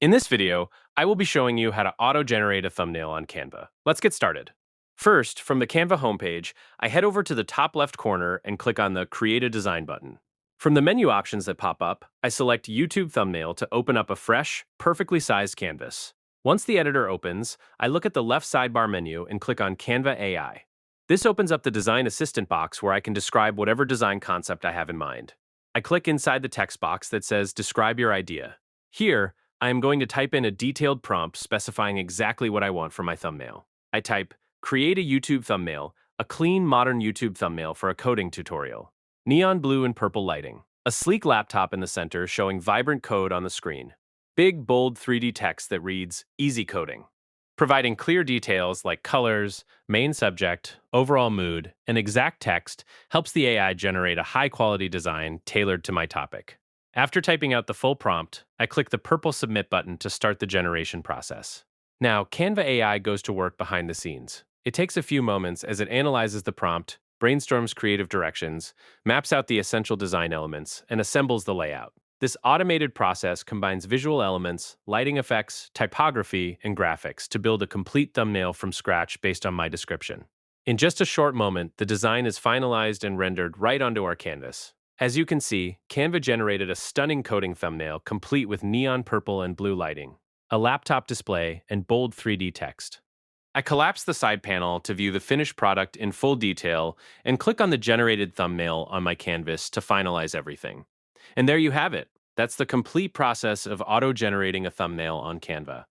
In this video, I will be showing you how to auto-generate a thumbnail on Canva. Let's get started. First, from the Canva homepage, I head over to the top left corner and click on the Create a Design button. From the menu options that pop up, I select YouTube Thumbnail to open up a fresh, perfectly sized canvas. Once the editor opens, I look at the left sidebar menu and click on Canva AI. This opens up the Design Assistant box where I can describe whatever design concept I have in mind. I click inside the text box that says Describe your idea. Here, I am going to type in a detailed prompt specifying exactly what I want for my thumbnail. I type, create a YouTube thumbnail, a clean, modern YouTube thumbnail for a coding tutorial. Neon blue and purple lighting. A sleek laptop in the center showing vibrant code on the screen. Big, bold 3D text that reads, easy coding. Providing clear details like colors, main subject, overall mood, and exact text helps the AI generate a high-quality design tailored to my topic. After typing out the full prompt, I click the purple Submit button to start the generation process. Now, Canva AI goes to work behind the scenes. It takes a few moments as it analyzes the prompt, brainstorms creative directions, maps out the essential design elements, and assembles the layout. This automated process combines visual elements, lighting effects, typography, and graphics to build a complete thumbnail from scratch based on my description. In just a short moment, the design is finalized and rendered right onto our canvas. As you can see, Canva generated a stunning coding thumbnail complete with neon purple and blue lighting, a laptop display, and bold 3D text. I collapse the side panel to view the finished product in full detail and click on the generated thumbnail on my canvas to finalize everything. And there you have it. That's the complete process of auto-generating a thumbnail on Canva.